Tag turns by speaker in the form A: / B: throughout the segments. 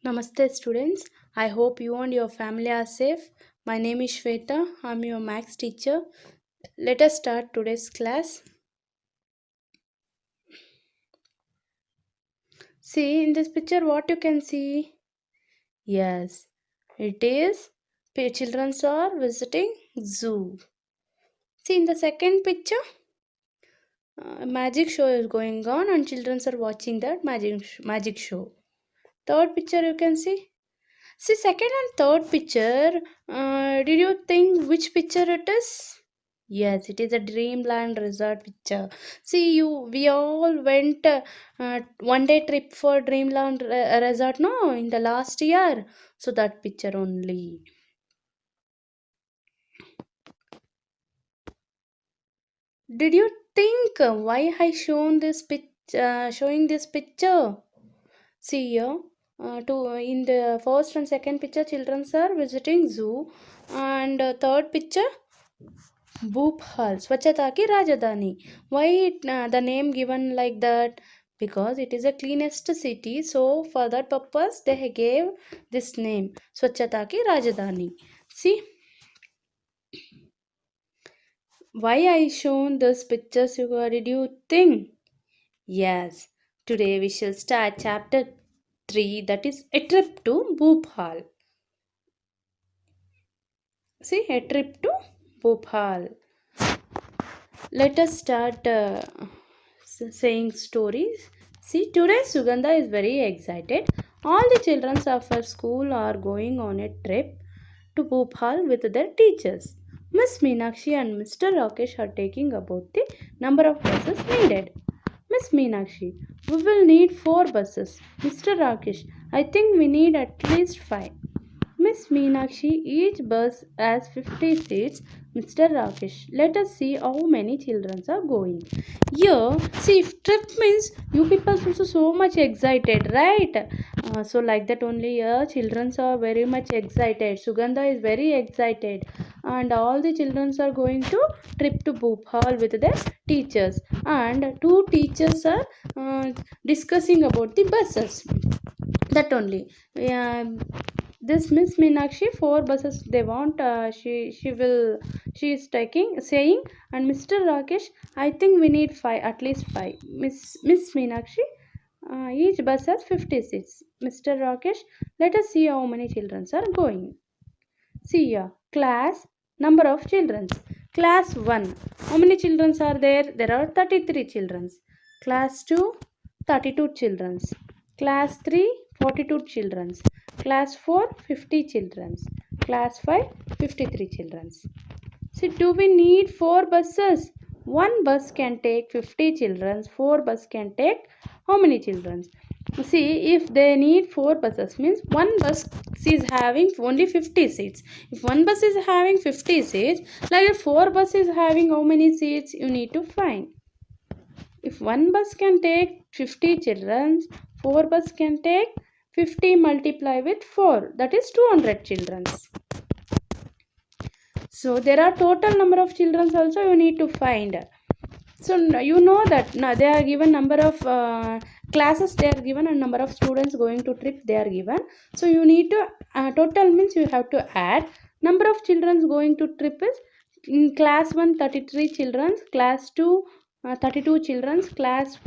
A: Namaste students. I hope you and your family are safe. My name is Shweta. I'm your maths teacher. Let us start today's class. See in this picture what you can see? Yes, it is children are visiting zoo. See in the second picture, magic show is going on and children are watching that magic show. Third picture you can see. See second and third picture. Did you think which picture it is? Yes, it is a Dreamland Resort picture. See, we all went one day trip for Dreamland Resort, no, in the last year. So that picture only. Did you think why I shown this showing this picture? See here, in the first and second picture, children are visiting zoo, and third picture, Bhopal, Swachhata ki Rajdhani. Why the name given like that? Because it is the cleanest city. So for that purpose, they gave this name, Swachhata ki Rajdhani. See why I shown this pictures? Did you think? Yes. Today we shall start chapter 3, that is a trip to Bhopal. See, a trip to Bhopal. Let us start saying stories. See, today Sugandha is very excited. All the children of her school are going on a trip to Bhopal with their teachers. Miss Meenakshi and Mr. Rakesh are taking about the number of buses needed. Miss Meenakshi, we will need 4 buses. Mr. Rakesh, I think we need at least 5. Miss Meenakshi, each bus has 50 seats. Mr. Rakesh, let us see how many children are going. Here, see, if trip means you people also so much excited, right? So like that only here, children are very much excited. Sugandha is very excited, and all the children are going to trip to Bhopal with their teachers, and two teachers are discussing about the buses. That only. This Miss Meenakshi 4 buses they want. She is taking saying, and Mr. Rakesh, I think we need 5, at least 5. Miss Meenakshi, each bus has 50 seats. Mr. Rakesh, let us see how many children are going. See here, class, number of children. Class 1, how many children are there? There are 33 children. Class 2, 32 children. Class 3, 42 children. Class 4, 50 children. Class 5, 53 children. See, do we need 4 buses? One bus can take 50 children. 4 bus can take how many children? See, if they need 4 buses, means one bus is having only 50 seats. If one bus is having 50 seats, like 4 bus is having how many seats? You need to find. If one bus can take 50 children, 4 bus can take 50 multiply with 4, that is 200 children. So there are total number of children also you need to find. So you know that now they are given number of classes, they are given, a number of students going to trip they are given. So you need to total means you have to add number of children going to trip is in class 1 33 children, class 2 32 children, class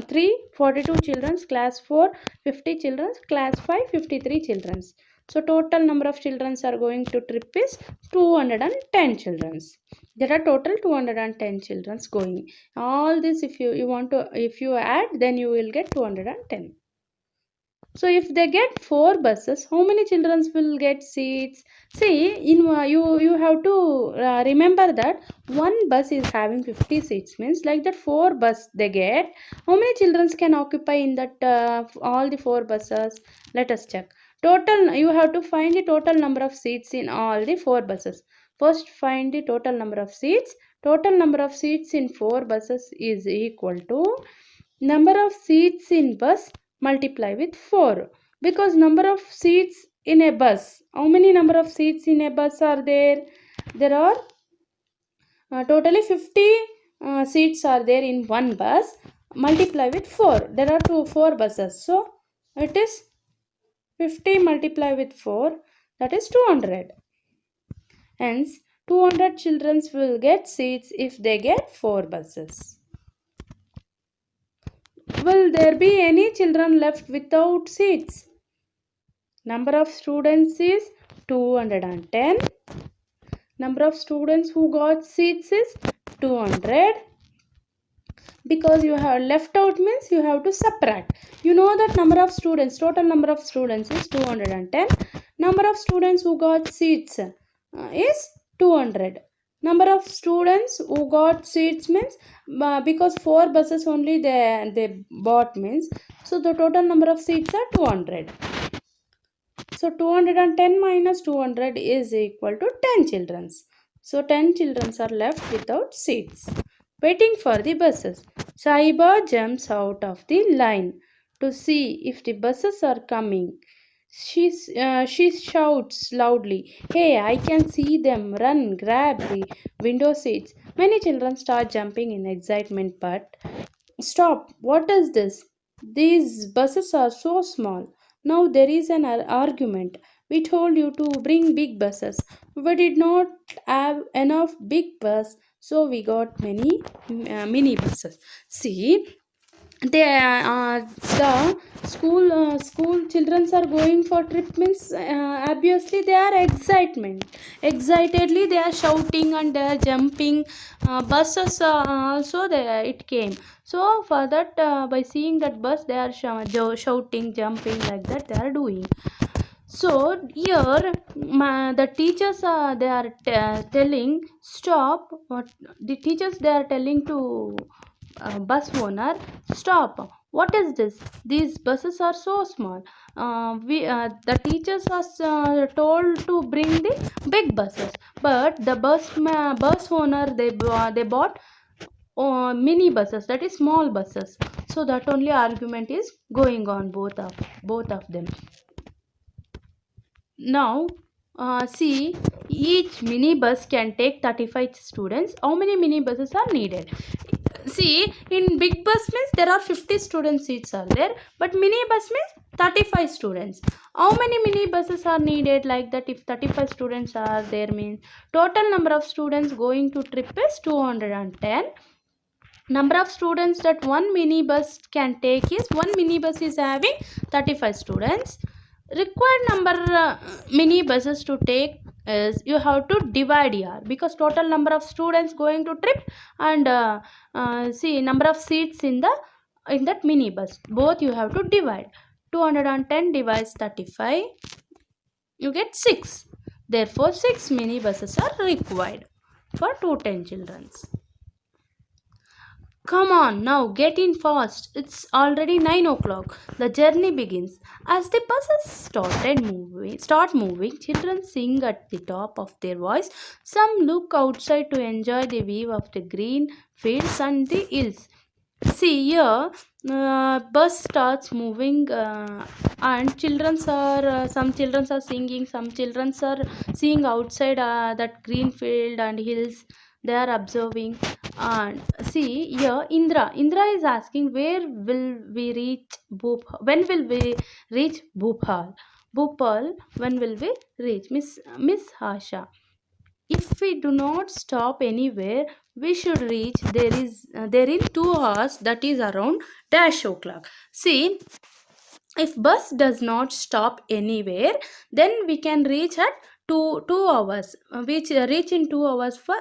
A: 3 42 children, class 4 50 children, class 5 53 children. So total number of children are going to trip is 210 children. There are total 210 children going. All this if you want to, if you add, then you will get 210. So if they get 4 buses, how many children will get seats? See, in you have to remember that one bus is having 50 seats, means like that 4 bus they get. How many children can occupy in that all the 4 buses? Let us check. Total, you have to find the total number of seats in all the 4 buses. First, find the total number of seats. Total number of seats in 4 buses is equal to number of seats in bus multiply with 4, because number of seats in a bus, how many number of seats in a bus are there? There are totally 50 seats are there in one bus, multiply with 4, there are 4 buses, so it is 50 multiply with 4, that is 200. Hence, 200 children will get seats if they get 4 buses. Will there be any children left without seats? Number of students is 210. Number of students who got seats is 200. Because you have left out means you have to subtract. You know that number of students, total number of students is 210. Number of students who got seats is 200. Number of students who got seats means because 4 buses only they bought means, so the total number of seats are 200. So 210 minus 200 is equal to 10 children. So 10 children are left without seats, waiting for the buses. Saiba jumps out of the line to see if the buses are coming. She shouts loudly, "Hey, I can see them! Run, grab the window seats." Many children start jumping in excitement, but stop! What is this? These buses are so small. Now there is an argument. We told you to bring big buses. We did not have enough big bus, so we got many mini buses. See, they the school children are going for trip means obviously they are excitedly they are shouting and they are jumping. Buses also they it came, so for that by seeing that bus they are shouting, jumping, like that they are doing. So here the teachers they are telling stop. What the teachers they are telling to bus owner, stop! What is this? These buses are so small. We The teachers was told to bring the big buses, but the bus owner they bought mini buses, that is small buses. So that only argument is going on both of them. Now, see, each mini bus can take 35 students. How many mini buses are needed? See, in big bus means there are 50 student seats are there, but mini bus means 35 students. How many mini buses are needed? Like that, if 35 students are there means total number of students going to trip is 210. Number of students that one mini bus can take is, one mini bus is having 35 students. Required number mini buses to take is, you have to divide here, because total number of students going to trip and see number of seats in that mini bus, both you have to divide. 210 divides 35, you get 6. Therefore 6 mini buses are required for 210 children. Come on, now get in fast. It's already 9 o'clock. The journey begins. As the buses start moving, children sing at the top of their voice. Some look outside to enjoy the view of the green fields and the hills. See here, bus starts moving, and some children are singing, some children are seeing outside that green field and hills. They are observing. And see here, Indra is asking, where will we reach Bhopal? When will we reach Bhopal? Bhopal, when will we reach? Miss Hasha, if we do not stop anywhere, we should reach there in 2 hours, that is around dash o'clock. See, if bus does not stop anywhere, then we can reach at 2 hours, which reach in 2 hours for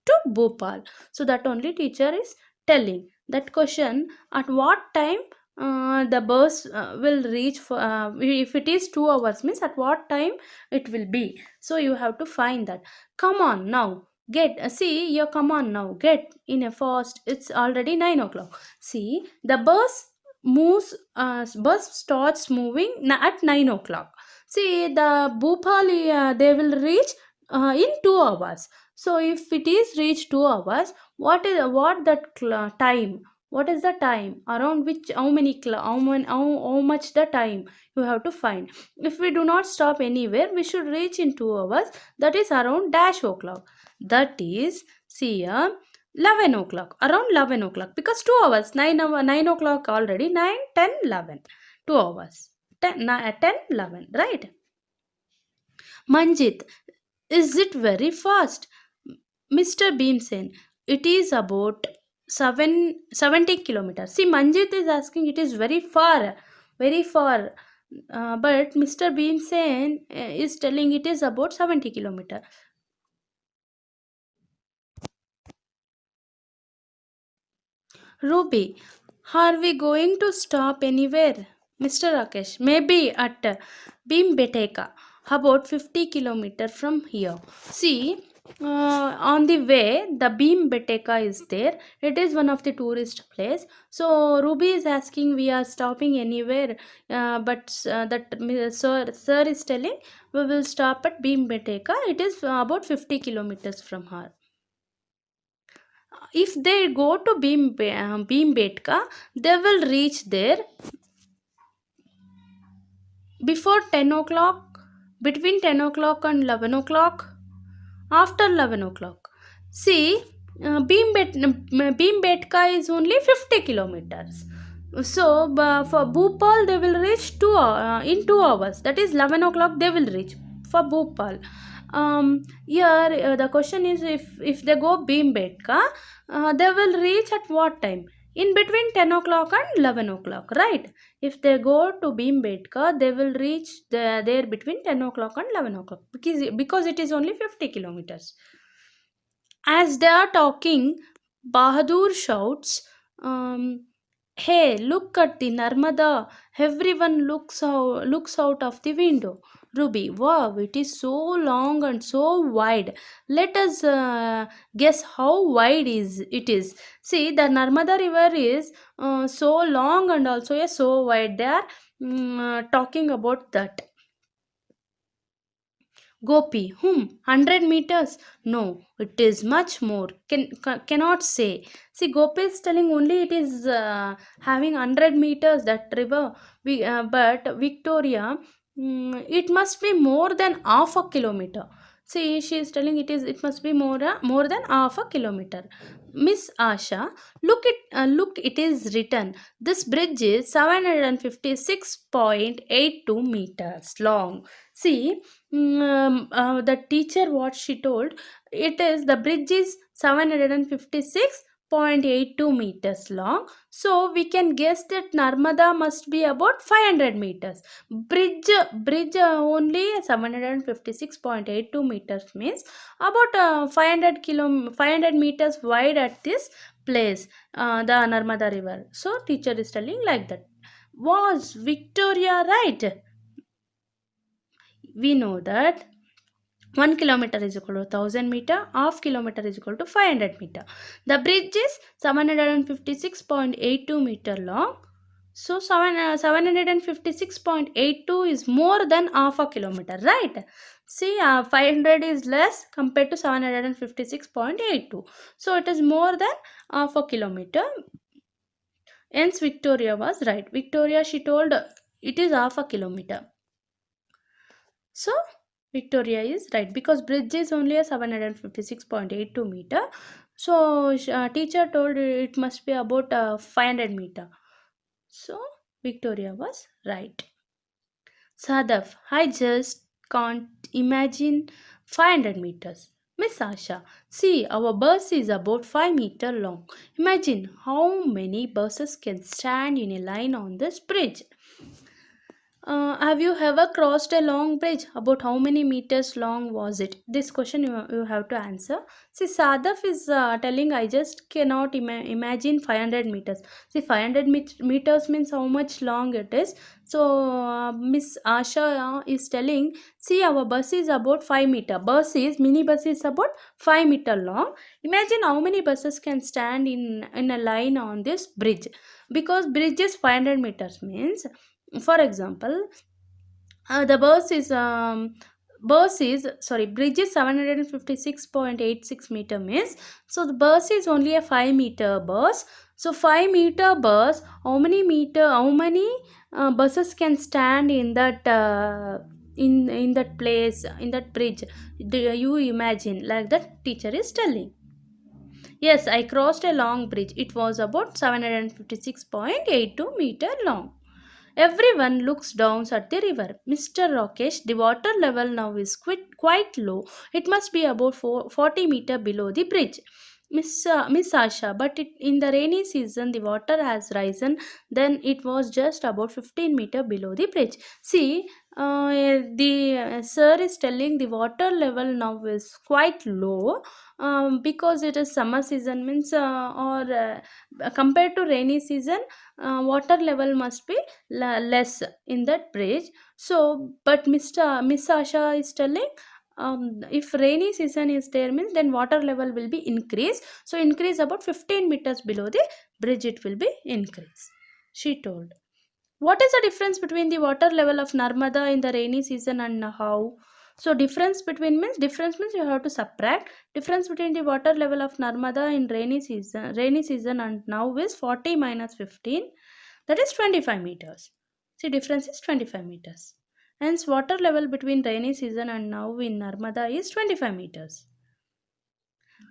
A: to Bhopal. So that only teacher is telling that question, at what time the bus will reach for, if it is 2 hours means at what time it will be. So you have to find that. Come on now, get see you, come on now, get in a fast. It's already 9 o'clock. See, the bus starts moving at 9 o'clock. See, the Bhopal they will reach in 2 hours. So if it is reached 2 hours, what that time, what is the time, around which, how much the time you have to find. If we do not stop anywhere, we should reach in 2 hours, that is around dash o'clock. That is, see 11 o'clock, around 11 o'clock, because 2 hours, 9 o'clock already, 9, 10, 11, 2 hours. 10, 11, right? Manjit, is it very fast? Mr. Beamsen, it is about 70 kilometers. See, Manjit is asking it is very far, very far. But Mr. Beamsen is telling it is about 70 kilometer. Ruby, are we going to stop anywhere? Mr. Rakesh, maybe at Bhimbeteka, about 50 kilometer from here. See, on the way, the Bhimbeteka is there. It is one of the tourist place. So Ruby is asking, we are stopping anywhere, but sir is telling we will stop at Bhimbeteka. It is about 50 kilometers from her. If they go to Bhimbetka, they will reach there before 10 o'clock, between 10 o'clock and 11 o'clock, after 11 o'clock. See, Bhimbetka is only 50 kilometers. So, for Bhopal, they will reach in 2 hours. That is 11 o'clock, they will reach for Bhopal. Here, the question is if they go Bhimbetka, they will reach at what time? In between 10 o'clock and 11 o'clock, right? If they go to Bhimbetka, they will reach there between 10 o'clock and 11 o'clock because it is only 50 kilometers. As they are talking, Bahadur shouts, "Hey, look at the Narmada!" Everyone looks out of the window. Ruby, wow, it is so long and so wide. Let us guess how wide it is. See, the Narmada river is so long and also so wide. They are talking about that. Gopi, 100 meters? No, it is much more. Cannot say. See, Gopi is telling only it is having 100 meters that river. But Victoria, it must be more than half a kilometer. See, she is telling it must be more than half a kilometer. Miss Asha, look, it is written. This bridge is 756.82 meters long. See, the teacher what she told, it is the bridge is 756.82 meters long, so we can guess that Narmada must be about 500 meters. Bridge only 756.82 meters means about 500 meters wide at this place, the Narmada river. So teacher is telling like that. Was Victoria right? We know that 1 kilometer is equal to 1000 meter, half kilometer is equal to 500 meter. The bridge is 756.82 meter long. So 756.82 is more than half a kilometer, right? See, 500 is less compared to 756.82. So it is more than half a kilometer. Hence Victoria was right. Victoria, she told it is half a kilometer. So Victoria is right because bridge is only a 756.82 meter. So teacher told it must be about 500 meter. So Victoria was right. Sadaf, I just can't imagine 500 meters. Miss Asha, see, our bus is about 5 meter long. Imagine how many buses can stand in a line on this bridge. Have you ever crossed a long bridge? About how many meters long was it? This question you have to answer. See, Sadaf is telling I just cannot imagine 500 meters. See, 500 meters means how much long it is. So, Miss Asha is telling, see, our bus is about 5 meter. Mini bus is about 5 meter long. Imagine how many buses can stand in a line on this bridge. Because bridge is 500 meters means, for example, the bridge is 756.86 meter means, so the bus is only a 5 meter bus. So 5 meter bus, how many buses can stand in that in that place, in that bridge? Do you imagine? Like that teacher is telling. Yes, I crossed a long bridge. It was about 756.82 meter long. Everyone looks down at the river. Mr. Rakesh, the water level now is quite low. It must be about 40 meter below the bridge. Miss Asha, but in the rainy season the water has risen. Then it was just about 15 meter below the bridge. See, the sir is telling the water level now is quite low, because it is summer season means, or compared to rainy season, water level must be less in that bridge. So but Miss Asha is telling, if rainy season is there means then water level will be increased, so increase about 15 meters below the bridge it will be increased, she told. What is the difference between the water level of Narmada in the rainy season and how? So difference means you have to subtract. Difference between the water level of Narmada in rainy season and now is 40 minus 15, that is 25 meters. See, difference is 25 meters. Hence water level between rainy season and now in Narmada is 25 meters.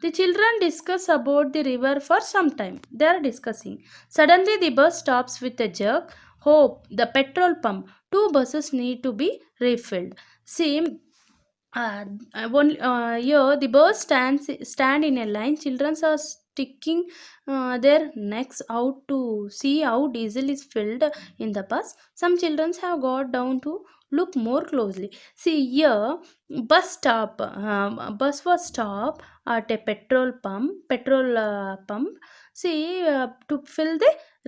A: The children discuss about the river for some time. They are discussing. Suddenly, the bus stops with a jerk. Hope, the petrol pump. Two buses need to be refilled. See, here the bus stand in a line. Children are sticking their necks out to see how diesel is filled in the bus. Some children have got down to look more closely. See here, bus was stop at a petrol pump. See, to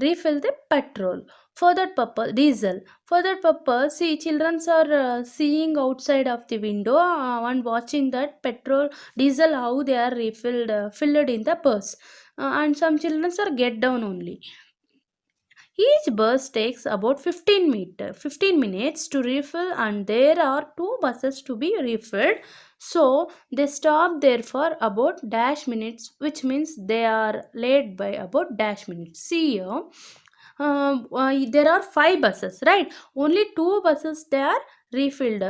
A: refill the petrol. For that purpose, diesel. For that purpose, see, children are seeing outside of the window and watching that petrol, diesel, how they are filled in the bus. And some children are get down only. Each bus takes about 15 minutes to refill, and there are two buses to be refilled. So they stop there for about dash minutes, which means they are late by about dash minutes. See here, there are five buses, right? Only two buses they are refilled,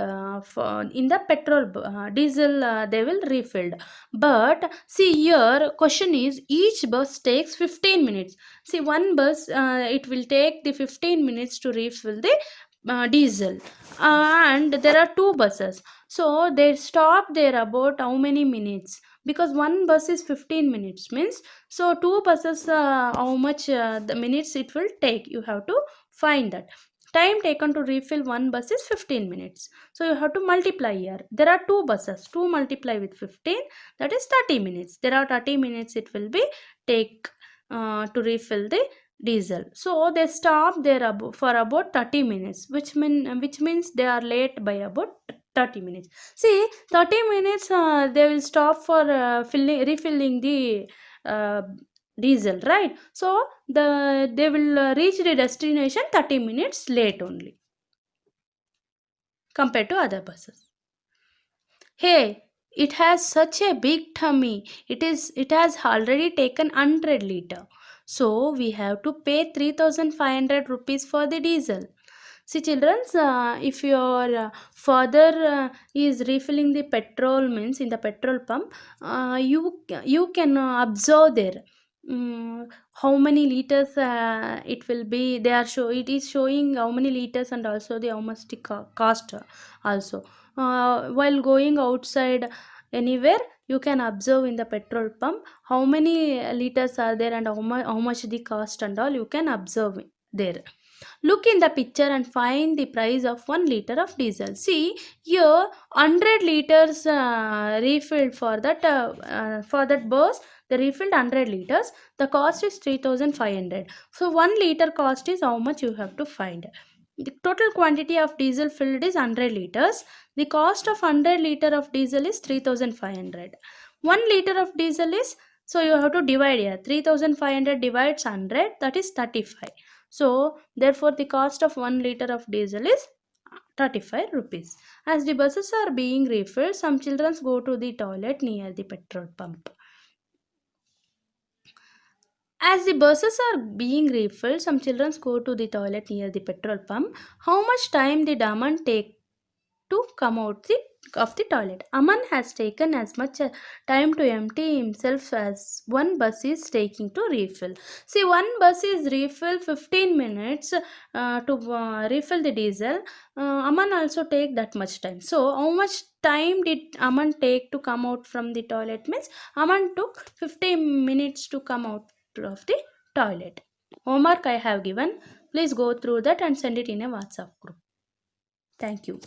A: in the diesel, they will refilled. But see here, question is each bus takes 15 minutes. See, one bus, it will take the 15 minutes to refill the diesel, and there are two buses, so they stop there about how many minutes, because one bus is 15 minutes means, so two buses, how much the minutes it will take, you have to find that. Time taken to refill one bus is 15 minutes, so you have to multiply here. There are two buses, 2 multiply with 15, that is 30 minutes. There are 30 minutes it will be take to refill the diesel. So they stop there for about 30 minutes, which means they are late by about 30 minutes. See, 30 minutes, they will stop for refilling the uh, diesel, right? So they will reach the destination 30 minutes late only compared to other buses. Hey, it has such a big tummy. It has already taken 100 liter. So we have to pay 3500 rupees for the diesel. See, children, if your father is refilling the petrol means in the petrol pump, you can observe there. How many liters it will be? It is showing how many liters and also the how much the cost also. While going outside anywhere, you can observe in the petrol pump how many liters are there and how much the cost and all you can observe there. Look in the picture and find the price of 1 liter of diesel. See here, 100 liters refilled for that bus. They refilled 100 liters. The cost is 3500. So 1 liter cost is how much you have to find. The total quantity of diesel filled is 100 liters. The cost of 100 liter of diesel is 3500. 1 liter of diesel is, so you have to divide here. 3500 divides 100, that is 35. So therefore the cost of 1 liter of diesel is 35 rupees. As the buses are being refilled, some children go to the toilet near the petrol pump. As the buses are being refilled, some children go to the toilet near the petrol pump. How much time did Aman take to come out the of the toilet. Aman has taken as much time to empty himself as one bus is taking to refill. See, one bus is refill 15 minutes to refill the diesel. Aman also take that much time. So, how much time did Aman take to come out from the toilet? Means Aman took 15 minutes to come out of the toilet. Homework I have given. Please go through that and send it in a WhatsApp group. Thank you.